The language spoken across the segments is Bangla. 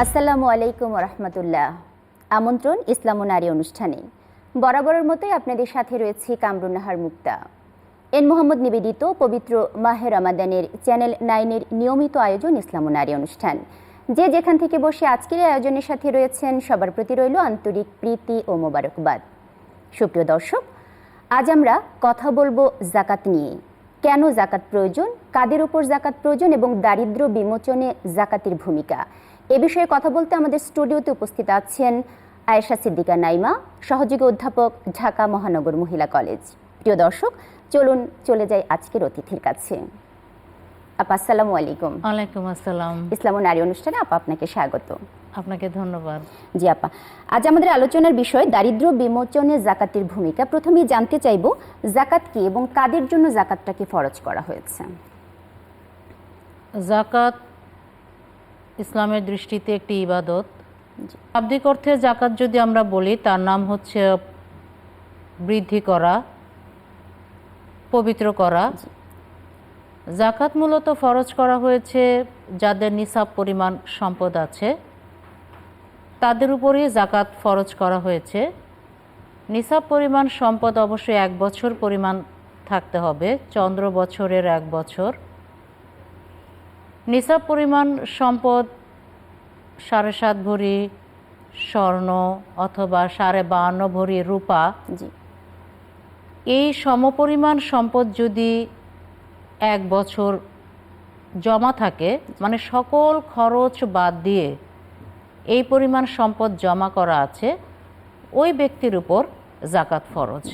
আসসালামু আলাইকুম রহমতুল্লাহ। আমন্ত্রণ ইসলাম ও নারী অনুষ্ঠানে। বরাবরের মতোই আপনাদের সাথে রয়েছে কামরুন নাহার মুক্তা। এন মোহাম্মদ নিবেদিত পবিত্র মাহে রমাদানের চ্যানেল 9-এর নিয়মিত আয়োজন ইসলাম ও নারী অনুষ্ঠান। যে যেখান থেকে বসে আজকের এই আয়োজনের সাথে রয়েছেন সবার প্রতি রইল আন্তরিক প্রীতি ও মোবারকবাদ। সুপ্রিয় দর্শক, আজ আমরা কথা বলবো যাকাত নিয়ে। কেন যাকাত প্রয়োজন, কাদের উপর যাকাত প্রয়োজন এবং দারিদ্র বিমোচনে যাকাতের ভূমিকা, এ বিষয়ে কথা বলতে আমাদের স্টুডিওতে উপস্থিত আছেন আয়েশা সিদ্দিকা নাইমা, সহযোগী অধ্যাপক, ঢাকা মহানগর মহিলা কলেজ। প্রিয় দর্শক, চলুন চলে যাই আজকের অতিথির কাছে। আপা আসসালামু আলাইকুম। ওয়ালাইকুম আসসালাম। ইসলাম ও নারী অনুষ্ঠানে আপা আপনাকে স্বাগত। আপনাকে ধন্যবাদ। জি আপা, আজ আমাদের আলোচনার বিষয় দারিদ্র বিমোচনে যাকাতের ভূমিকা। প্রথমেই জানতে চাইব যাকাত কি এবং কাদের জন্য যাকাতটাকে ফরজ করা হয়েছে? যাকাত ইসলামের দৃষ্টিতে একটি ইবাদত। শাব্দিক অর্থে যাকাত যদি আমরা বলি, তার নাম হচ্ছে বৃদ্ধি করা, পবিত্র করা। যাকাত মূলত ফরজ করা হয়েছে যাদের নিসাব পরিমাণ সম্পদ আছে, তাদের উপরেই যাকাত ফরজ করা হয়েছে। নিসাব পরিমাণ সম্পদ অবশ্যই 1 বছর পরিমাণ থাকতে হবে, চন্দ্র বছরের 1 বছর। নিসাব পরিমাণ সম্পদ 7.5 ভরি স্বর্ণ অথবা 52.5 ভরি রূপা। এই সমপরিমাণ সম্পদ যদি 1 বছর জমা থাকে, মানে সকল খরচ বাদ দিয়ে এই পরিমাণ সম্পদ জমা করা আছে, ওই ব্যক্তির উপর যাকাত ফরজ।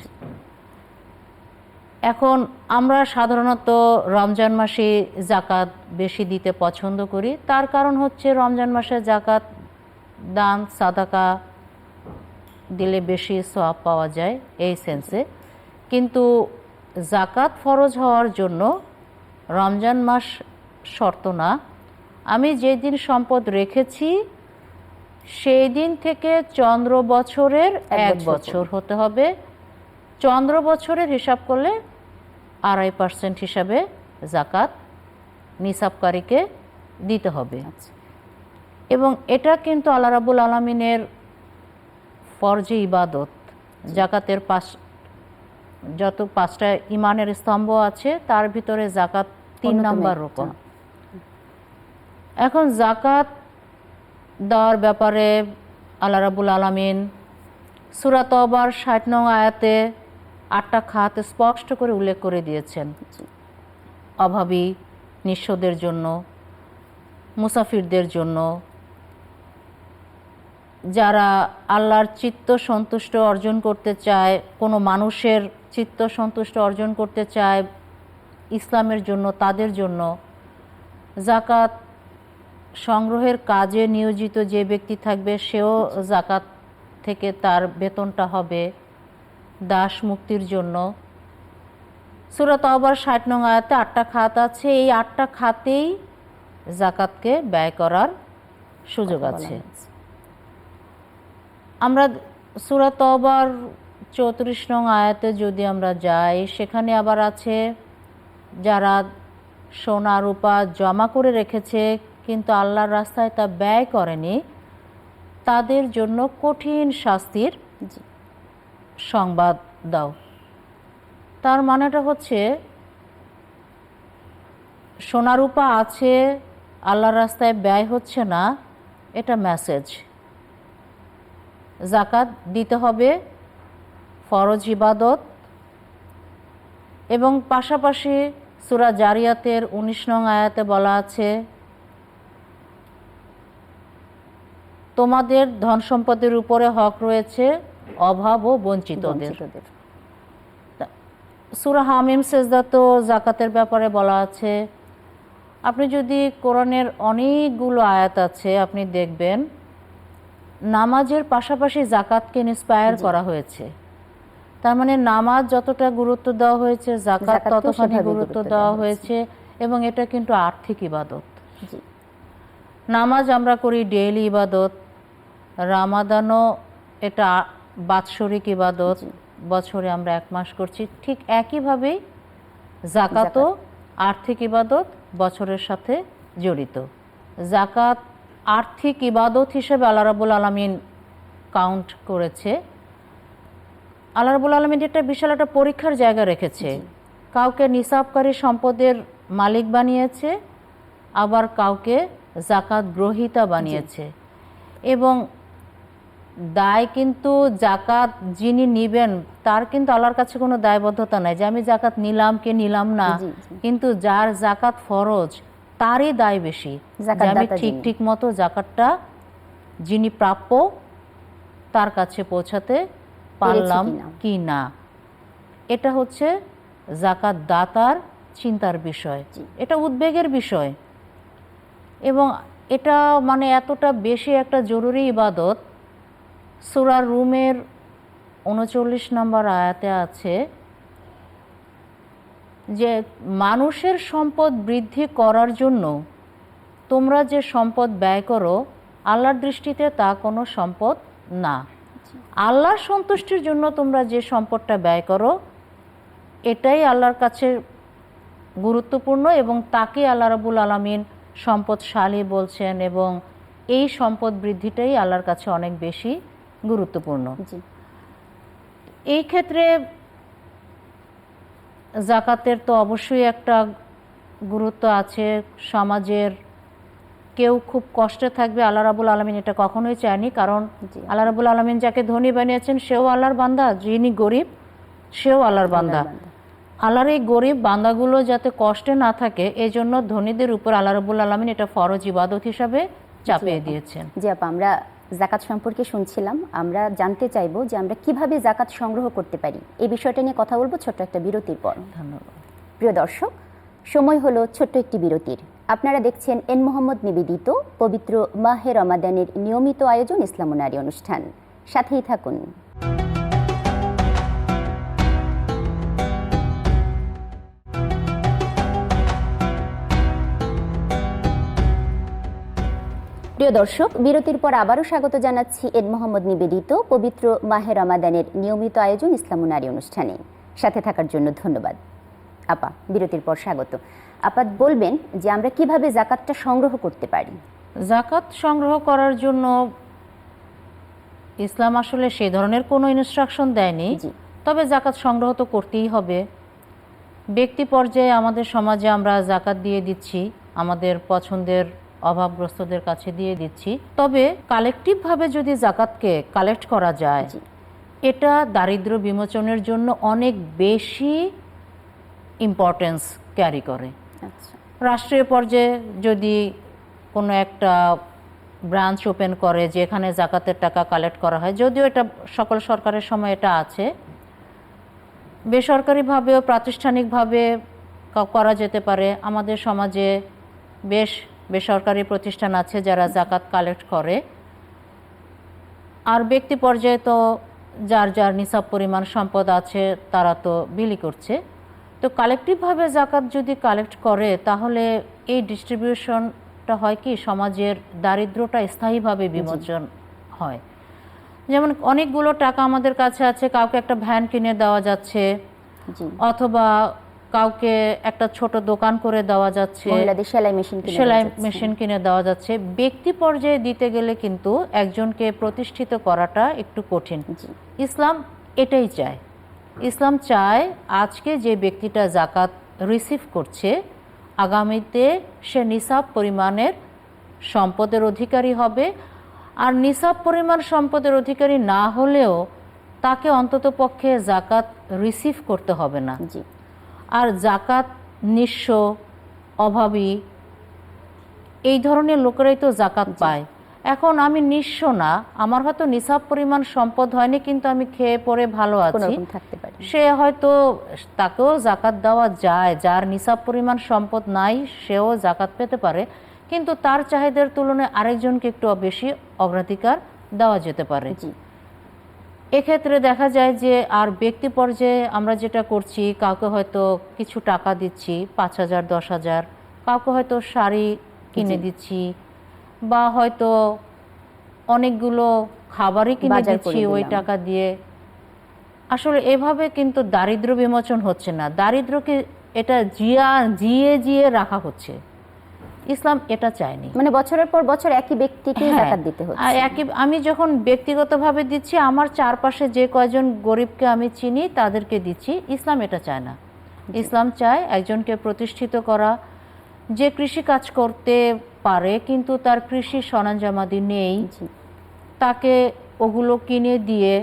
এখন আমরা সাধারণত রমজান মাসে যাকাত বেশি দিতে পছন্দ করি। তার কারণ হচ্ছে রমজান মাসে যাকাত দান সাদাকা দিলে বেশি সওয়াব পাওয়া যায় এই সেন্সে। কিন্তু যাকাত ফরজ হওয়ার জন্য রমজান মাস শর্ত না। আমি যেদিন সম্পদ রেখেছি সেই দিন থেকে চন্দ্র বছরের 1 বছর হতে হবে। চন্দ্র বছরের হিসাব করলে 2.5% হিসাবে যাকাত নিসাবকারীকে দিতে হবে। এবং এটা কিন্তু আল্লাহ রাব্বুল আলামিনের ফরজে ইবাদত। যাকাতের যত 5টা ইমানের স্তম্ভ আছে তার ভিতরে যাকাত 3 নম্বর রকম। এখন যাকাত দেওয়ার ব্যাপারে আল্লাহ রাব্বুল আলামিন সূরা তওবার 60 নং আয়াতে 8টা খাত স্পষ্ট করে উল্লেখ করে দিয়েছেন। অভাবী, নিঃস্বদের জন্য, মুসাফিরদের জন্য, যারা আল্লাহর চিত্ত সন্তুষ্ট অর্জন করতে চায়, কোনো মানুষের চিত্ত সন্তুষ্ট অর্জন করতে চায় ইসলামের জন্য, তাদের জন্য। যাকাত সংগ্রহের কাজে নিয়োজিত যে ব্যক্তি থাকবে সেও যাকাত থেকে তার বেতনটা হবে। দাস মুক্তির জন্য সূরা তওবার 60 নং আয়াতে 8টা খাত আছে। এই 8টা খাতেই যাকাতকে ব্যয় করার সুযোগ আছে। আমরা সূরা তওবার 34 নং আয়াতে যদি আমরা যাই, সেখানে আবার আছে যারা সোনা রূপা জমা করে রেখেছে কিন্তু আল্লাহর রাস্তায় তা ব্যয় করেনি, তাদের জন্য কঠিন শাস্তির সংবাদ দাও। তার মানেটা হচ্ছে সোনা রূপা আছে, আল্লাহর রাস্তায় ব্যয় হচ্ছে না, এটা মেসেজ। যাকাত দিতে হবে, ফরজ ইবাদত। এবং পাশাপাশি সূরা জারিয়াতের 19 নং আয়াতে বলা আছে, তোমাদের ধন সম্পদের উপরে হক রয়েছে অভাব ও বঞ্চিতদের। সূরা হামিম সেজদা তো যাকাতের ব্যাপারে বলা আছে। আপনি যদি কোরআনের অনেকগুলো আয়াত আছে, আপনি দেখবেন নামাজের পাশাপাশি যাকাতকে ইন্সপায়ার করা হয়েছে। তার মানে নামাজ যতটা গুরুত্ব দেওয়া হয়েছে, যাকাত ততখানি গুরুত্ব দেওয়া হয়েছে। এবং এটা কিন্তু আর্থিক ইবাদত। নামাজ আমরা করি ডেইলি ইবাদত, রামাদানও এটা বাৎসরিক ইবাদত, বছরে আমরা 1 মাস করছি। ঠিক একইভাবেই যাকাতও আর্থিক ইবাদত, বছরের সাথে জড়িত। যাকাত আর্থিক ইবাদত হিসেবে আল্লাহ রাব্বুল আলামিন কাউন্ট করেছে। আল্লাহ রাব্বুল আলামিন এটা বিশাল একটা পরীক্ষার জায়গা রেখেছে। কাউকে নিসাবকারী সম্পদের মালিক বানিয়েছে, আবার কাউকে জাকাত গ্রহীতা বানিয়েছে। এবং দায় কিন্তু জাকাত যিনি নিবেন তার কিন্তু আল্লাহর কাছে কোনো দায়বদ্ধতা নাই যে আমি জাকাত নিলাম কি নিলাম না, কিন্তু যার জাকাত ফরজ তারই দায় বেশি যে আমি ঠিক মতো জাকাতটা যিনি প্রাপ্য তার কাছে পৌঁছাতে পারলাম কি না। এটা হচ্ছে জাকাত দাতার চিন্তার বিষয়, এটা উদ্বেগের বিষয়। এবং এটা মানে এতটা বেশি একটা জরুরি ইবাদত। সূরা রুমের ৩৯ নম্বর আয়াতে আছে যে মানুষের সম্পদ বৃদ্ধি করার জন্য তোমরা যে সম্পদ ব্যয় করো আল্লাহর দৃষ্টিতে তা কোনো সম্পদ না। আল্লাহর সন্তুষ্টির জন্য তোমরা যে সম্পদটা ব্যয় করো এটাই আল্লাহর কাছে গুরুত্বপূর্ণ এবং তাকে আল্লাহ রাব্বুল আলামিন সম্পদশালী বলছেন এবং এই সম্পদ বৃদ্ধিটাই আল্লাহর কাছে অনেক বেশি গুরুত্বপূর্ণ। এই ক্ষেত্রে জাকাতের তো অবশ্যই একটা গুরুত্ব আছে। সমাজের কেউ খুব কষ্টে থাকবে, আল্লাহ রাব্বুল আলামিন এটা কখনোই চায়নি, কারণ আল্লাহ রাব্বুল আলামিন যাকে ধনী বানিয়েছেন সেও আল্লাহর বান্দা, যিনি গরিব সেও আল্লাহর বান্দা। আল্লাহর এই গরিব বান্দাগুলো যাতে কষ্টে না থাকে এই জন্য ধনীদের উপর আল্লাহ রাব্বুল আলামিন এটা ফরজ ইবাদত হিসাবে চাপিয়ে দিয়েছেন। জি আপা, আমরা জাকাত সম্পর্কে শুনছিলাম, আমরা জানতে চাইবো যে আমরা কিভাবে জাকাত সংগ্রহ করতে পারি, এই বিষয়টা নিয়ে কথা বলবো ছোট্ট একটা বিরতির পর। ধন্যবাদ। প্রিয় দর্শক, সময় হলো ছোট্ট একটি বিরতির। আপনারা দেখছেন এন মোহাম্মদ নিবেদিত পবিত্র মাহে রমাদানের নিয়মিত আয়োজন ইসলাম নারী অনুষ্ঠান। সাথেই থাকুন। প্রিয় দর্শক, বিরতির পর আবারও স্বাগত জানাচ্ছি এন মোহাম্মদ নিবেদিত পবিত্র মাহে রমাদানের নিয়মিত আয়োজন ইসলাম নারী অনুষ্ঠানে। সাথে থাকার জন্য ধন্যবাদ। আপা, বিরতির পর স্বাগত। আপা, বলবেন যে আমরা কিভাবে জাকাতটা সংগ্রহ করতে পারি? জাকাত সংগ্রহ করার জন্য ইসলাম আসলে সেই ধরনের কোনো ইনস্ট্রাকশন দেয়নি, তবে জাকাত সংগ্রহ তো করতেই হবে। ব্যক্তি পর্যায়ে আমাদের সমাজে আমরা জাকাত দিয়ে দিচ্ছি, আমাদের পছন্দের অভাবগ্রস্তদের কাছে দিয়ে দিচ্ছি, তবে কালেকটিভভাবে যদি জাকাতকে কালেক্ট করা যায় এটা দারিদ্র্য বিমোচনের জন্য অনেক বেশি ইম্পর্টেন্স ক্যারি করে। রাষ্ট্রীয় পর্যায়ে যদি কোনো একটা ব্রাঞ্চ ওপেন করে যেখানে জাকাতের টাকা কালেক্ট করা হয়, যদিও এটা সকল সরকারের সময় এটা আছে, বেসরকারিভাবেও প্রাতিষ্ঠানিকভাবে করা যেতে পারে। আমাদের সমাজে বেশ বেসরকারি প্রতিষ্ঠান আছে যারা জাকাত কালেক্ট করে। আর ব্যক্তি পর্যায়ে তো যার যার নিসাব পরিমাণ সম্পদ আছে তারা তো বিলি করছে। তো কালেকটিভভাবে জাকাত যদি কালেক্ট করে তাহলে এই ডিস্ট্রিবিউশনটা হয় কি সমাজের দারিদ্র্যটা স্থায়ীভাবে বিমোচন হয়। যেমন অনেকগুলো টাকা আমাদের কাছে আছে, কাউকে একটা ভ্যান কিনে দেওয়া যাচ্ছে, অথবা কাউকে একটা ছোট দোকান করে দেওয়া যাচ্ছে, সেলাই মেশিন কিনে দেওয়া যাচ্ছে। ব্যক্তি পর্যায়ে দিতে গেলে কিন্তু একজনকে প্রতিষ্ঠিত করাটা একটু কঠিন। ইসলাম এটাই চায়। ইসলাম চায় আজকে যে ব্যক্তিটা জাকাত রিসিভ করছে আগামীতে সে নিসাব পরিমাণের সম্পদের অধিকারী হবে। আর নিসাব পরিমাণ সম্পদের অধিকারী না হলেও তাকে অন্ততপক্ষে জাকাত রিসিভ করতে হবে না। আর জাকাত নিঃস্ব, অভাবী এই ধরনের লোকেরাই তো জাকাত পায়। এখন আমি নিঃস্ব না, আমার হয়তো নিসাব পরিমাণ সম্পদ হয়নি কিন্তু আমি খেয়ে পরে ভালো আছি, সে হয়তো তাকেও জাকাত দেওয়া যায়। যার নিসাব পরিমাণ সম্পদ নাই সেও জাকাত পেতে পারে, কিন্তু তার চাহিদার তুলনায় আরেকজনকে একটু বেশি অগ্রাধিকার দেওয়া যেতে পারে। এক্ষেত্রে দেখা যায় যে আর ব্যক্তি পর্যায়ে আমরা যেটা করছি, কাউকে হয়তো কিছু টাকা দিচ্ছি ৫,০০০, ১০,০০০, কাউকে হয়তো শাড়ি কিনে দিচ্ছি, বা হয়তো অনেকগুলো খাবারই কিনে দিচ্ছি ওই টাকা দিয়ে। আসলে এভাবে কিন্তু দারিদ্র্য বিমোচন হচ্ছে না, দারিদ্র্যকে এটা জিয়ে জিয়ে রাখা হচ্ছে। ইসলাম এটা চায়নি। মানে বছরের পর বছর একই ব্যক্তিকে হ্যাঁ, যাকাত দিতে হচ্ছে। আর আমি যখন ব্যক্তিগতভাবে দিচ্ছি, আমার চারপাশে যে কয়জন গরিবকে আমি চিনি তাদেরকে দিচ্ছি। ইসলাম এটা চায় না। ইসলাম চায় একজনকে প্রতিষ্ঠিত করা, যে কৃষি কাজ করতে পারে কিন্তু তার কৃষি সরঞ্জামাদি নেই, জি, তাকে ওগুলো কিনে দিয়ে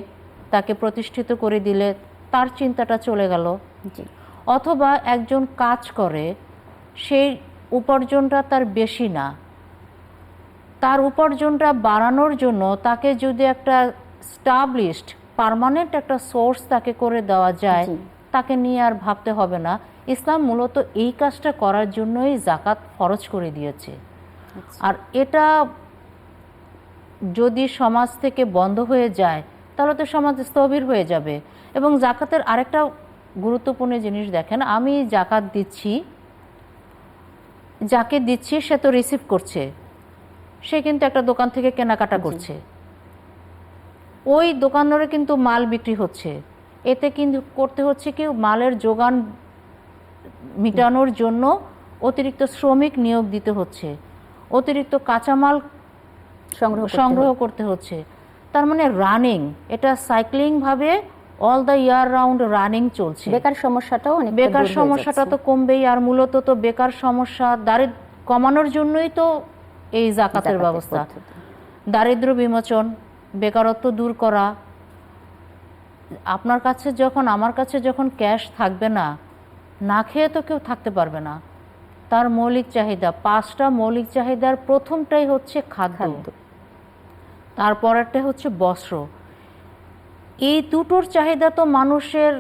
তাকে প্রতিষ্ঠিত করে দিলে তার চিন্তাটা চলে গেল। জি, অথবা একজন কাজ করে, সেই উপার্জনটা তার বেশি না, তার উপার্জনটা বাড়ানোর জন্য তাকে যদি একটা স্টাবলিশড পার্মানেন্ট একটা সোর্স তাকে করে দেওয়া যায়, জি। তাকে নিয়ে আর ভাবতে হবে না। ইসলাম মূলত এই কাজটা করার জন্যই জাকাত ফরজ করে দিয়েছে। আর এটা যদি সমাজ থেকে বন্ধ হয়ে যায় তাহলে তো সমাজ স্থবির হয়ে যাবে। এবং জাকাতের আরেকটা গুরুত্বপূর্ণ জিনিস দেখেন, আমি জাকাত দিচ্ছি, যাকে দিচ্ছি সে তো রিসিভ করছে, সে কিন্তু একটা দোকান থেকে কেনাকাটা করছে, ওই দোকানদারে কিন্তু মাল বিক্রি হচ্ছে, এতে কিন্তু করতে হচ্ছে কি মালের যোগান মেটানোর জন্য অতিরিক্ত শ্রমিক নিয়োগ দিতে হচ্ছে, অতিরিক্ত কাঁচামাল সংগ্রহ করতে হচ্ছে। তার মানে রানিং, এটা সাইক্লিংভাবে all the year round running চলছে। বেকার সমস্যাটাও অনেক বেকার সমস্যাটা তো কমবেই। আর মূলত তো বেকার সমস্যা কমানোর জন্যই তো এই জাকাতের ব্যবস্থা। দারিদ্র্য বিমোচন, বেকারত্ব দূর করা। আপনার কাছে যখন, আমার কাছে যখন ক্যাশ থাকবে না, না খেয়ে তো কেউ থাকতে পারবে না। তার মৌলিক চাহিদা, 5টা মৌলিক চাহিদার প্রথমটাই হচ্ছে খাদ্য, তারপরেরটা হচ্ছে বস্ত্র। এই দুটোর চাহিদা তো মানুষের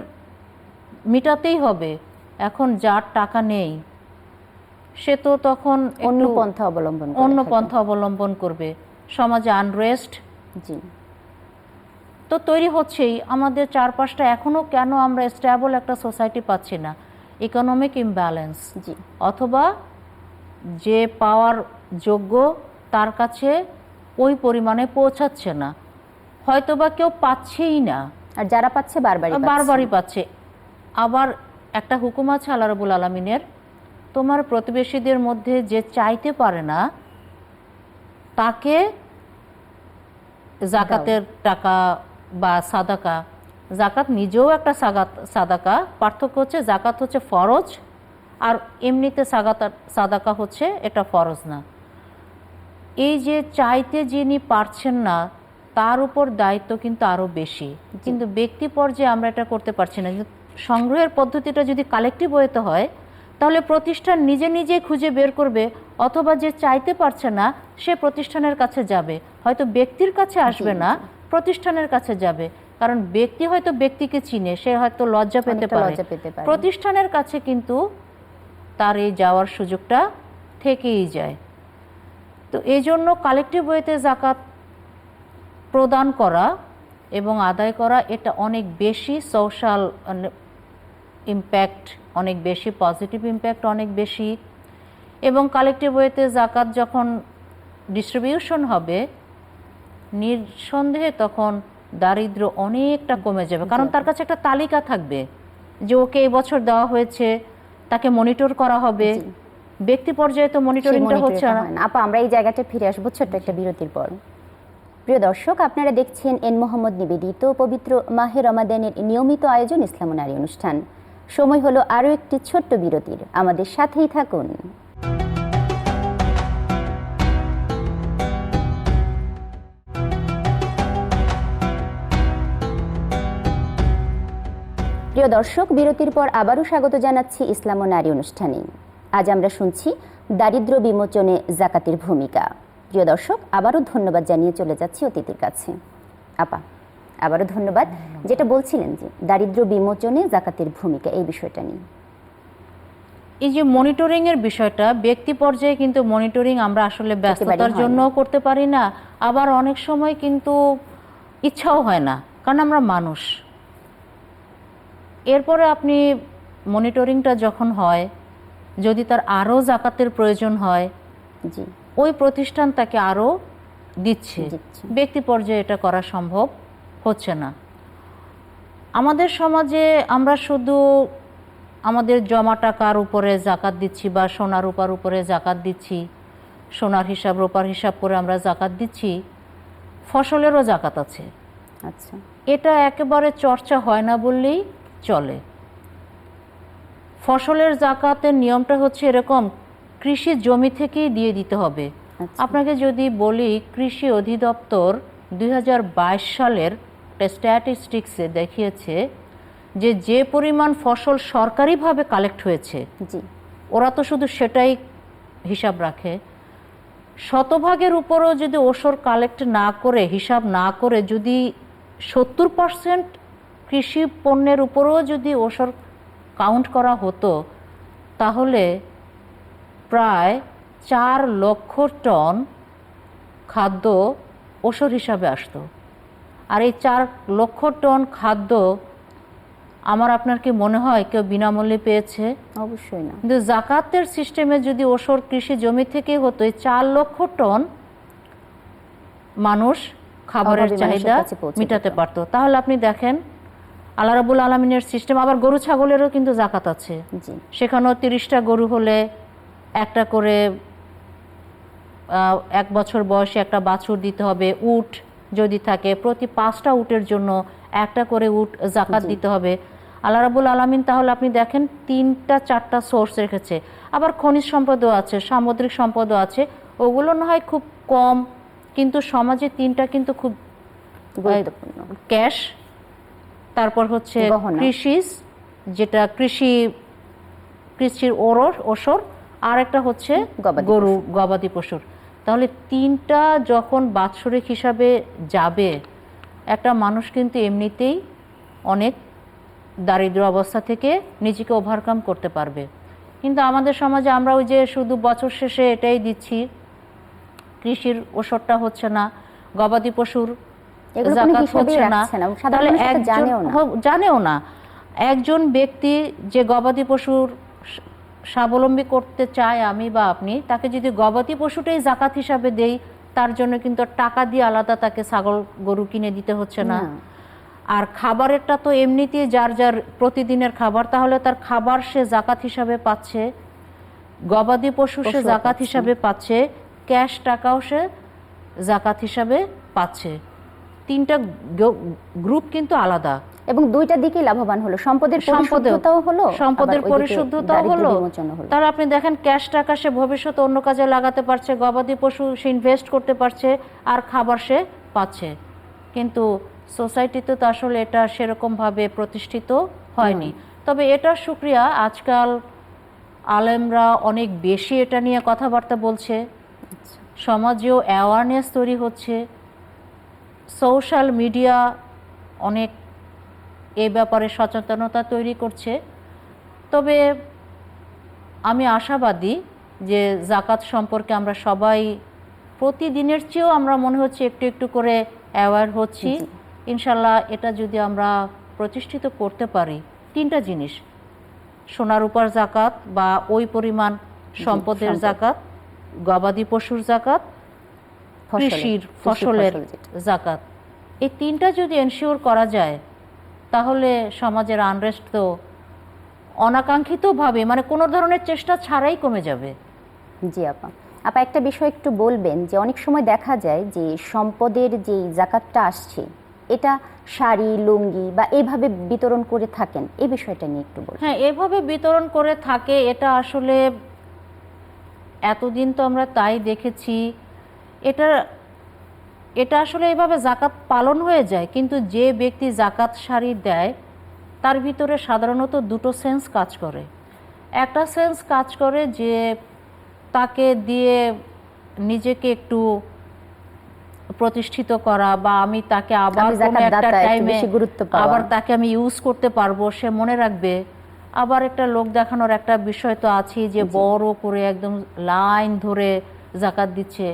মেটাতেই হবে। এখন যার টাকা নেই সে তো তখন অন্য পন্থা অবলম্বন করবে। সমাজে আনরেস্ট জি তো তৈরি হচ্ছেই। আমাদের চারপাশটা এখনো কেন আমরা স্টেবল একটা সোসাইটি পাচ্ছি না? ইকোনমিক ইমব্যালেন্স, জি অথবা যে পাওয়ার যোগ্য তার কাছে ওই পরিমাণে পৌঁছাচ্ছে না, হয়তোবা কেউ পাচ্ছেই না, আর যারা পাচ্ছে বারবারই পাচ্ছে। আবার একটা হুকুম আছে আল্লাহ রাব্বুল আলামিনের, তোমার প্রতিবেশীদের মধ্যে যে চাইতে পারে না তাকে জাকাতের টাকা বা সাদাকা, জাকাত নিজেও একটা সাদাকা, পার্থক্য হচ্ছে জাকাত হচ্ছে ফরজ আর এমনিতে সাদাকা হচ্ছে এটা ফরজ না। এই যে চাইতে যিনি পারছেন না তার উপর দায়িত্ব কিন্তু আরও বেশি, কিন্তু ব্যক্তি পর্যায়ে আমরা এটা করতে পারছি না। সংগ্রহের পদ্ধতিটা যদি কালেকটিভ ওয়েতে হয় তাহলে প্রতিষ্ঠান নিজে নিজেই খুঁজে বের করবে, অথবা যে চাইতে পারছে না সে প্রতিষ্ঠানের কাছে যাবে, হয়তো ব্যক্তির কাছে আসবে না, প্রতিষ্ঠানের কাছে যাবে। কারণ ব্যক্তি হয়তো ব্যক্তিকে চিনে, সে হয়তো লজ্জা পেতে পারে, প্রতিষ্ঠানের কাছে কিন্তু তার এই যাওয়ার সুযোগটা থেকেই যায়। তো এই জন্য কালেকটিভ ওয়েতে জাকাত প্রদান করা এবং আদায় করা এটা অনেক বেশি সোশ্যাল ইম্প্যাক্ট, অনেক বেশি পজিটিভ ইম্প্যাক্ট, অনেক বেশি। এবং কালেকটিভ ওয়েতে জাকাত যখন ডিস্ট্রিবিউশন হবে নিঃসন্দেহে তখন দারিদ্র্য অনেকটা কমে যাবে, কারণ তার কাছে একটা তালিকা থাকবে যে ওকে এই বছর দেওয়া হয়েছে, তাকে মনিটর করা হবে। ব্যক্তি পর্যায়ে তো মনিটরিংটা হচ্ছে না। আপা, আমরা এই জায়গাটা ফিরে আসবো ছোট্ট একটা বিরতির পর। প্রিয় দর্শক, আপনারা দেখছেন এন মোহাম্মদ নিবেদিত পবিত্র মাহে রমাদানের নিয়মিত আয়োজন ইসলাম ও নারী অনুষ্ঠান। সময় হলো আরও একটি ছোট্ট বিরতির, আমাদের সাথেই থাকুন। প্রিয় দর্শক, বিরতির পর আবারও স্বাগত জানাচ্ছি ইসলাম ও নারী অনুষ্ঠানে। আজ আমরা শুনছি দারিদ্র বিমোচনে জাকাতের ভূমিকা। প্রিয় দর্শক, আবারও ধন্যবাদ জানিয়ে চলে যাচ্ছি অতিথির কাছে। আপা, আবারও ধন্যবাদ। যেটা বলছিলেন যে দারিদ্র বিমোচনে জাকাতের ভূমিকা, এই বিষয়টা নিয়ে। এই যে মনিটরিংয়ের বিষয়টা, ব্যক্তি পর্যায়ে কিন্তু মনিটরিং আমরা আসলে ব্যস্ততার জন্য করতে পারি না, আবার অনেক সময় কিন্তু ইচ্ছাও হয় না, কারণ আমরা মানুষ। এরপরে আপনি মনিটরিংটা যখন হয়, যদি তার আরও জাকাতের প্রয়োজন হয়, জি, ওই প্রতিষ্ঠান তাকে আরও দিচ্ছে। ব্যক্তি পর্যায়ে এটা করা সম্ভব হচ্ছে না। আমাদের সমাজে আমরা শুধু আমাদের জমা টাকার উপরে জাকাত দিচ্ছি বা সোনা রূপার উপরে জাকাত দিচ্ছি, সোনার হিসাব রূপার হিসাব করে আমরা জাকাত দিচ্ছি, ফসলেরও জাকাত আছে। আচ্ছা, এটা একেবারে চর্চা হয় না বললেই চলে। ফসলের জাকাতের নিয়মটা হচ্ছে এরকম, কৃষি জমি থেকেই দিয়ে দিতে হবে। আচ্ছা। আপনাকে যদি বলি, কৃষি অধিদপ্তর 2022 সালের স্ট্যাটিস্টিক্সে দেখিয়েছে যে পরিমাণ ফসল সরকারিভাবে কালেক্ট হয়েছে, জি, ওরা তো শুধু সেটাই হিসাব রাখে। শতভাগের উপরও যদি ওসর কালেক্ট না করে, হিসাব না করে, যদি 70% কৃষি পণ্যের উপরও যদি ওসর কাউন্ট করা হতো, তাহলে প্রায় 4 লক্ষ টন খাদ্য ওসর হিসাবে আসতো। আর এই 4 লক্ষ টন খাদ্য আমার আপনার কি মনে হয় কেউ বিনামূল্যে পেয়েছে? অবশ্যই না। কিন্তু জাকাতের সিস্টেমে যদি ওসর কৃষি জমি থেকে হতো, এই 4 লক্ষ টন মানুষ খাবারের অভাবী চাহিদা মানুষের কাছে পৌঁছে মেটাতে যেত। পারতো। তাহলে আপনি দেখেন, আল্লাহ রাব্বুল আলামিনের সিস্টেম। আবার গরু ছাগলেরও কিন্তু জাকাত আছে। জি, সেখানেও 30টা গরু হলে একটা করে 1 বছর বয়সে একটা বাছুর দিতে হবে। উট যদি থাকে, প্রতি 5টা উটের জন্য একটা করে উট জাকাত দিতে হবে। আল্লাহ রাব্বুল আলামিন তাহলে আপনি দেখেন 3টা-4টা সোর্স রেখেছে। আবার খনিজ সম্পদও আছে, সামুদ্রিক সম্পদও আছে। ওগুলো না হয় খুব কম, কিন্তু সমাজে 3টা কিন্তু খুব গুরুত্বপূর্ণ। ক্যাশ, তারপর হচ্ছে গহনা। কৃষিজ, যেটা কৃষির ওসর, আর একটা হচ্ছে গবাদি গরু গবাদি পশুর। তাহলে 3টা যখন বাৎসরিক হিসাবে যাবে, একটা মানুষ কিন্তু এমনিতেই অনেক দারিদ্র অবস্থা থেকে নিজেকে ওভারকাম করতে পারবে। কিন্তু আমাদের সমাজে আমরা ওই যে শুধু বছর শেষে এটাই দিচ্ছি, কৃষির ওসরটা হচ্ছে না, গবাদি পশুর এগুলো কোনো জাকাত হিসাবেই হচ্ছে না। রাখছে না, সাধারণ তাহলে মানুষ তো জানেও না। একজন ব্যক্তি যে গবাদি পশুর স্বাবলম্বী করতে চায়, আমি বা আপনি, তাকে যদি গবাদি পশুটাই জাকাত হিসাবে দেই, তার জন্য কিন্তু টাকা দিয়ে আলাদা তাকে ছাগল গরু কিনে দিতে হচ্ছে না। আর খাবারেরটা তো এমনিতেই যার যার প্রতিদিনের খাবার, তাহলে তার খাবার সে জাকাত হিসাবে পাচ্ছে, গবাদি পশু সে জাকাত হিসাবে পাচ্ছে, ক্যাশ টাকাও সে জাকাত হিসাবে পাচ্ছে। 3টা গ্রুপ কিন্তু আলাদা, এবং 2টা দিকেই লাভবান হলো, সম্পদের পরিশুদ্ধতাও হলো, সম্পদের পরিশুদ্ধতাও হলো। হলো। তার আপনি দেখেন, ক্যাশ টাকা সে ভবিষ্যতে অন্য কাজে লাগাতে পারছে, গবাদি পশু সে ইনভেস্ট করতে পারছে, আর খাবার সে পাচ্ছে। কিন্তু সোসাইটিতে তো আসলে এটা সেরকমভাবে প্রতিষ্ঠিত হয়নি। তবে এটার শুকরিয়া, আজকাল আলেমরা অনেক বেশি এটা নিয়ে কথাবার্তা বলছে, সমাজেও অ্যাওয়ারনেস তৈরি হচ্ছে, সোশ্যাল মিডিয়া অনেক এ ব্যাপারে সচেতনতা তৈরি করছে। তবে আমি আশাবাদী যে জাকাত সম্পর্কে আমরা সবাই প্রতিদিনের চেয়েও আমরা মনে হচ্ছে একটু একটু করে অ্যাওয়ার হচ্ছি। ইনশাল্লাহ এটা যদি আমরা প্রতিষ্ঠিত করতে পারি, 3টা জিনিস, সোনার উপর জাকাত বা ওই পরিমাণ সম্পদের জাকাত, গবাদি পশুর জাকাত, কৃষির ফসলের জাকাত, এই 3টা যদি এনশিওর করা যায়, তাহলে সমাজের আনরেস্ট তো অনাকাঙ্ক্ষিতভাবে, মানে কোনো ধরনের চেষ্টা ছাড়াই কমে যাবে। জি আপা, একটা বিষয় একটু বলবেন যে অনেক সময় দেখা যায় যে সম্পদের যে জাকাতটা আসছে, এটা শাড়ি, লুঙ্গি বা এইভাবে বিতরণ করে থাকেন, এই বিষয়টা নিয়ে একটু বলুন। হ্যাঁ, এভাবে বিতরণ করে থাকে, এটা আসলে এতদিন তো আমরা তাই দেখেছি। এটা আসলে এভাবে জাকাত পালন হয়ে যায়, কিন্তু যে ব্যক্তি জাকাত শাড়ি দেয়, তার ভিতরে সাধারণত 2টো সেন্স কাজ করে। একটা সেন্স কাজ করে যে তাকে দিয়ে নিজেকে একটু প্রতিষ্ঠিত করা, বা আমি তাকে আবার কোনো একটা টাইমে আবার তাকে আমি ইউজ করতে পারবো, সে মনে রাখবে। আবার একটা লোক দেখানোর একটা বিষয় তো আছে, যে বড় করে একদম লাইন ধরে জাকাত দিচ্ছে।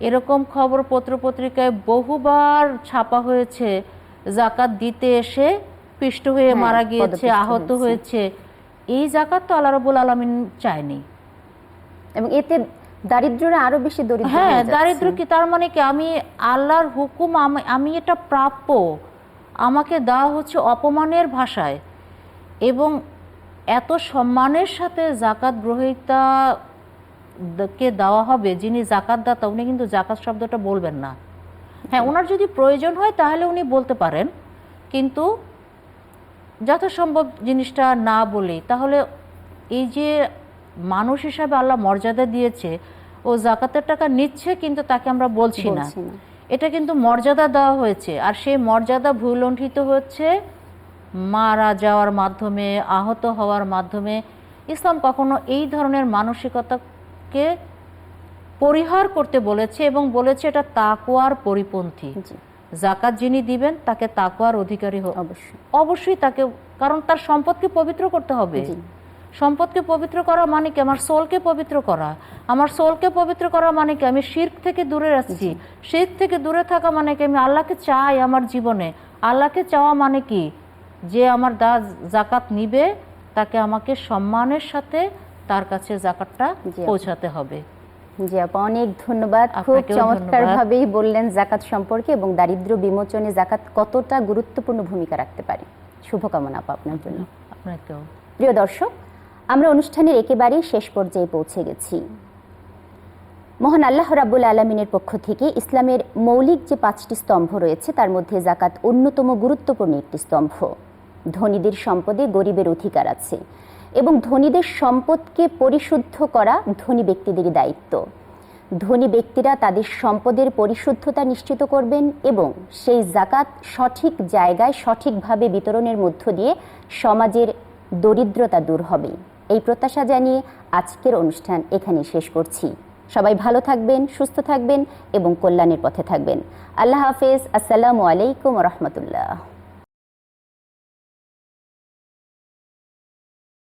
এরকম খবর পত্রপত্রিকায় বহুবার ছাপা হয়েছে, জাকাত দিতে এসে পিষ্ট হয়ে মারা গিয়েছে, আহত হয়েছে। এই জাকাত তো আল্লাহ রাব্বুল আলামিন চায়নি, এবং এতে দারিদ্ররা আরো বেশি দরিদ্র। হ্যাঁ, দারিদ্র কি তার মানে কি আমি আল্লাহর হুকুম, আমি এটা প্রাপ্য, আমাকে দেওয়া হচ্ছে অপমানের ভাষায়। এবং এত সম্মানের সাথে জাকাত গ্রহীতা কে দেওয়া হবে, যিনি জাকাতদাতা, উনি কিন্তু জাকাত শব্দটা বলবেন না। হ্যাঁ, ওনার যদি প্রয়োজন হয় তাহলে উনি বলতে পারেন, কিন্তু যথাসম্ভব জিনিসটা না বলে, তাহলে এই যে মানুষ হিসাবে আল্লাহ মর্যাদা দিয়েছে, ও জাকাতের টাকা নিচ্ছে কিন্তু তাকে আমরা বলছি না, এটা কিন্তু মর্যাদা দেওয়া হয়েছে। আর সেই মর্যাদা ভূলুণ্ঠিত হচ্ছে মারা যাওয়ার মাধ্যমে, আহত হওয়ার মাধ্যমে। ইসলাম কখনো এই ধরনের মানসিকতাকে পরিহার করতে বলেছে এবং বলেছে এটা তাকওয়ার পরিপন্থী। জাকাত যিনি দিবেন তাকে তাকওয়ার অধিকারী অবশ্যই তাকে, কারণ তার সম্পদকে পবিত্র করতে হবে। সম্পদকে পবিত্র করা মানে কি? আমার সোলকে পবিত্র করা। আমার সোলকে পবিত্র করা মানে কি? আমি শিরক থেকে দূরে আছি। শিরক থেকে দূরে থাকা মানে কি? আমি আল্লাহকে চাই আমার জীবনে। আল্লাহকে চাওয়া মানে কি? যে আমার জাকাত নিবে তাকে আমাকে সম্মানের সাথে তার কাছে জাকাতটা পৌঁছাতে হবে। জি আপা, অনেক ধন্যবাদ। খুব চমৎকার ভাবেই বললেন জাকাত সম্পর্কে এবং দারিদ্র্য বিমোচনে জাকাত কতটা গুরুত্বপূর্ণ ভূমিকা রাখতে পারে। শুভকামনা আপা আপনার জন্য। আপনাকেও। প্রিয় দর্শক, আমরা অনুষ্ঠানের একেবারেই শেষ পর্যায়ে পৌঁছে গেছি। মহান আল্লাহ রাব্বুল আলামিনের পক্ষ থেকে ইসলামের মৌলিক যে 5টি স্তম্ভ রয়েছে তার মধ্যে জাকাত অন্যতম গুরুত্বপূর্ণ একটি স্তম্ভ। ধনীদের সম্পদে গরিবের অধিকার আছে এবং ধনীদের সম্পদকে পরিশুদ্ধ করা ধনী ব্যক্তিদেরই দায়িত্ব। ধনী ব্যক্তিরা তাদের সম্পদের পরিশুদ্ধতা নিশ্চিত করবেন এবং সেই জাকাত সঠিক জায়গায় সঠিকভাবে বিতরণের মধ্য দিয়ে সমাজের দরিদ্রতা দূর হবে। এই প্রত্যাশা জানিয়ে আজকের অনুষ্ঠান এখানেই শেষ করছি। সবাই ভালো থাকবেন, সুস্থ থাকবেন এবং কল্যাণের পথে থাকবেন। আল্লাহ হাফেজ। আসসালামু আলাইকুম ওয়া রাহমাতুল্লাহ।